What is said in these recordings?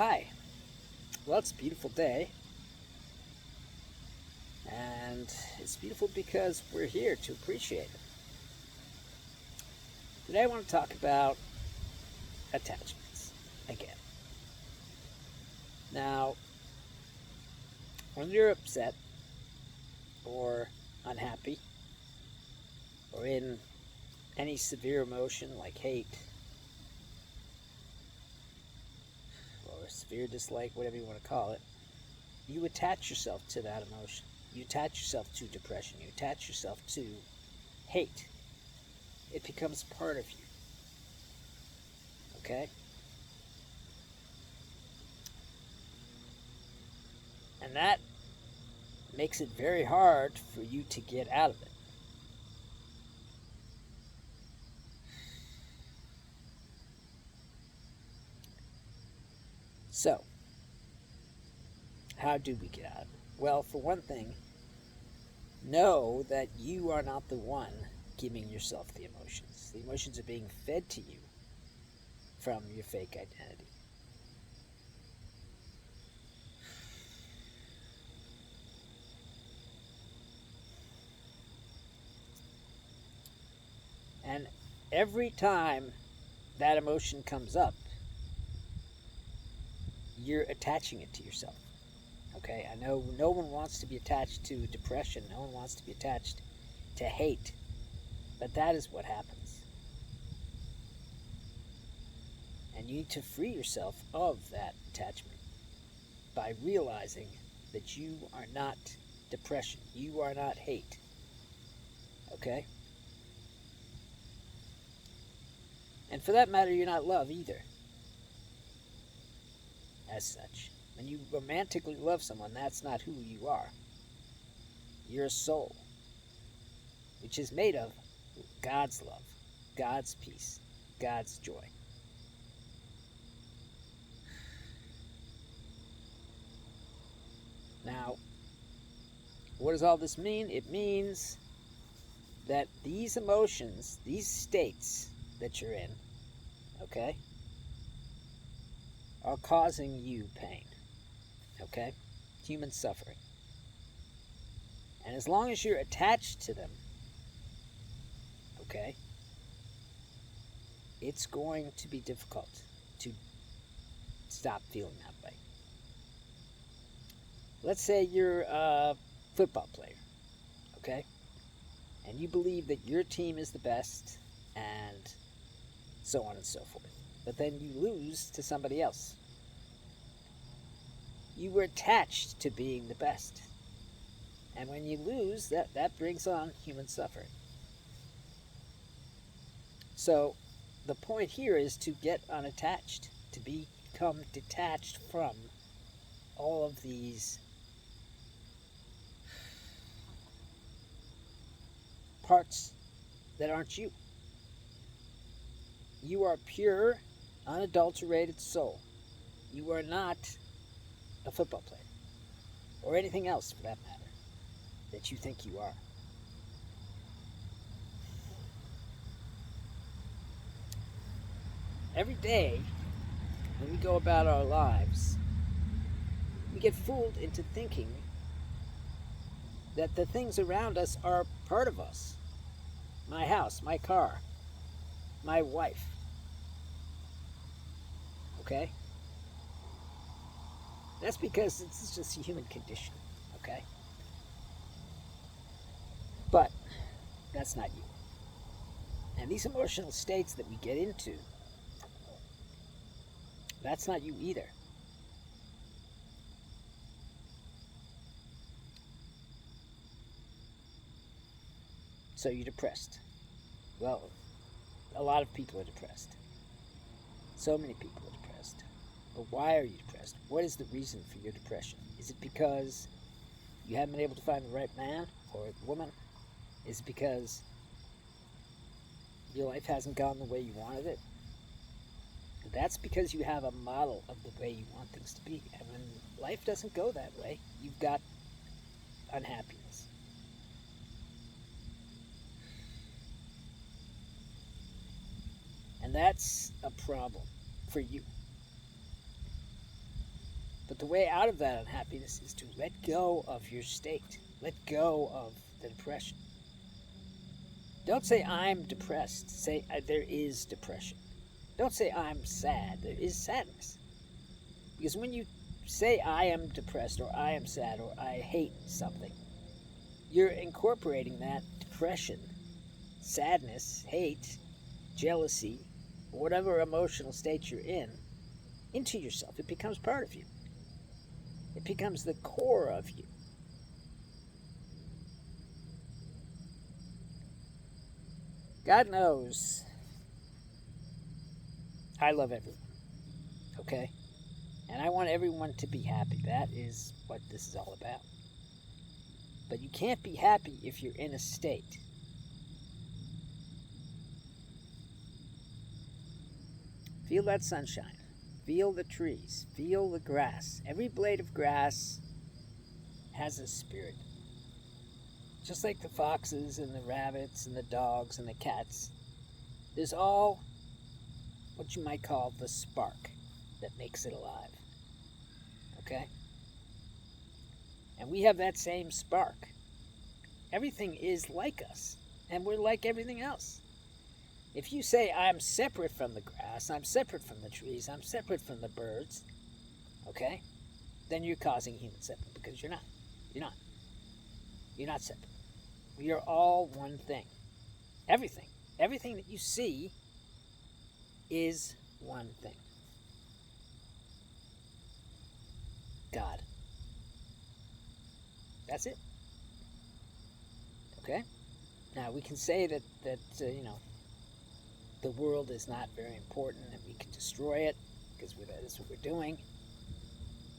Hi. Well, it's a beautiful day, and it's beautiful because we're here to appreciate it. Today, I want to talk about attachments again. Now, when you're upset or unhappy or in any severe emotion like hate or severe dislike, whatever you want to call it, you attach yourself to that emotion. You attach yourself to depression. You attach yourself to hate. It becomes part of you. Okay? And that makes it very hard for you to get out of it. So, how do we get out of it? Well, for one thing, know that you are not the one giving yourself the emotions. The emotions are being fed to you from your fake identity. And every time that emotion comes up, you're attaching it to yourself. Okay? I know no one wants to be attached to depression, no one wants to be attached to hate, but that is what happens. And you need to free yourself of that attachment by realizing that you are not depression. You are not hate. Okay? And for that matter, you're not love either, as such. When you romantically love someone, that's not who you are. You're a soul, which is made of God's love, God's peace, God's joy. Now, what does all this mean? It means that these emotions, these states that you're in, okay, are causing you pain, okay? Human suffering. And as long as you're attached to them, okay, it's going to be difficult to stop feeling that way. Let's say you're a football player, okay, and you believe that your team is the best and so on and so forth. But then you lose to somebody else. You were attached to being the best. And when you lose, that brings on human suffering. So the point here is to get unattached, to become detached from all of these parts that aren't you. You are pure, unadulterated soul. You are not a football player, or anything else for that matter, that you think you are. Every day, when we go about our lives, we get fooled into thinking that the things around us are part of us. My house, my car, my wife. Okay? That's because it's just a human condition. Okay? But that's not you. And these emotional states that we get into, that's not you either. So you're depressed. Well, a lot of people are depressed. So many people are depressed. But why are you depressed? What is the reason for your depression? Is it because you haven't been able to find the right man or woman? Is it because your life hasn't gone the way you wanted it? That's because you have a model of the way you want things to be. And when life doesn't go that way, you've got unhappiness. And that's a problem for you. But the way out of that unhappiness is to let go of your state. Let go of the depression. Don't say, I'm depressed. Say, there is depression. Don't say, I'm sad. There is sadness. Because when you say, I am depressed, or I am sad, or I hate something, you're incorporating that depression, sadness, hate, jealousy, whatever emotional state you're in, into yourself. It becomes part of you. It becomes the core of you. God knows I love everyone, okay? And I want everyone to be happy. That is what this is all about. But you can't be happy if you're in a state. Feel that sunshine. Feel the trees. Feel the grass. Every blade of grass has a spirit. Just like the foxes and the rabbits and the dogs and the cats, there's all what you might call the spark that makes it alive. Okay? And we have that same spark. Everything is like us, and we're like everything else. If you say, I'm separate from the grass, I'm separate from the trees, I'm separate from the birds, okay? Then you're causing human separate, because you're not. You're not. You're not separate. We are all one thing. Everything. Everything that you see is one thing. God. That's it. Okay? Now, we can say that the world is not very important and we can destroy it because that's what we're doing.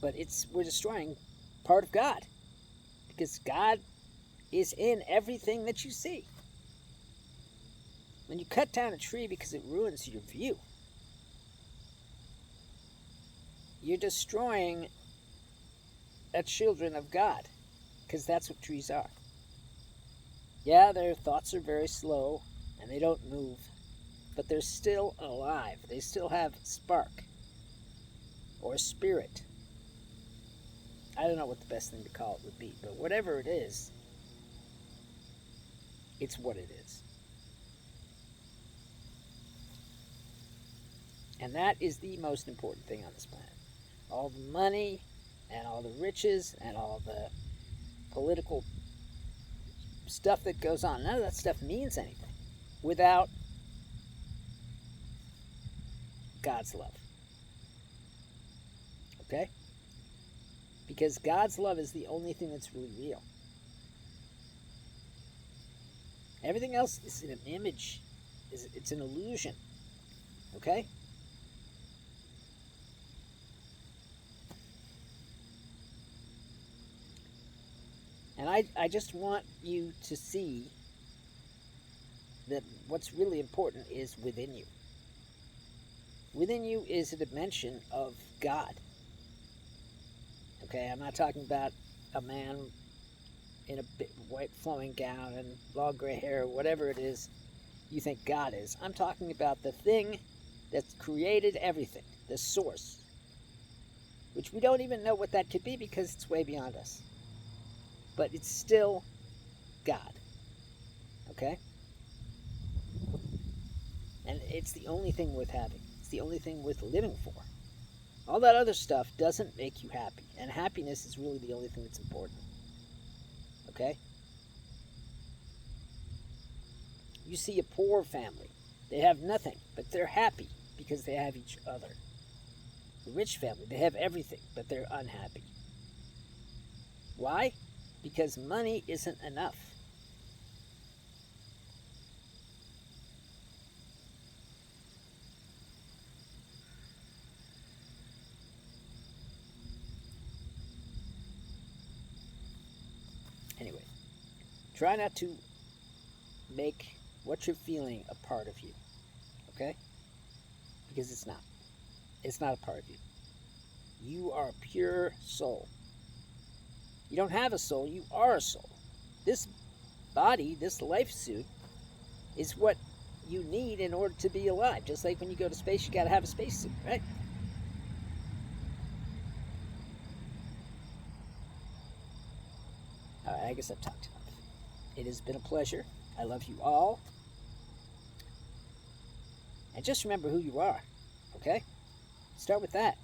But we're destroying part of God because God is in everything that you see. When you cut down a tree because it ruins your view, you're destroying the children of God, because that's what trees are. Yeah, their thoughts are very slow and they don't move, but they're still alive. They still have spark or spirit. I don't know what the best thing to call it would be, but whatever it is, it's what it is. And that is the most important thing on this planet. All the money and all the riches and all the political stuff that goes on, none of that stuff means anything without God's love. Okay? Because God's love is the only thing that's really real. Everything else is an image. It's an illusion. Okay? And I just want you to see that what's really important is within you. Within you is a dimension of God. Okay, I'm not talking about a man in a big white flowing gown and long gray hair, or whatever it is you think God is. I'm talking about the thing that's created everything, the source, which we don't even know what that could be because it's way beyond us. But it's still God. Okay? And it's the only thing worth having. It's the only thing worth living for. All that other stuff doesn't make you happy. And happiness is really the only thing that's important. Okay? You see a poor family. They have nothing, but they're happy because they have each other. The rich family, they have everything, but they're unhappy. Why? Because money isn't enough. Anyway, try not to make what you're feeling a part of you. Okay? Because it's not. It's not a part of you. You are a pure soul. You don't have a soul, you are a soul. This body, this life suit, is what you need in order to be alive. Just like when you go to space, you gotta have a space suit, right? I guess I've talked enough. It has been a pleasure. I love you all. And just remember who you are, okay? Start with that.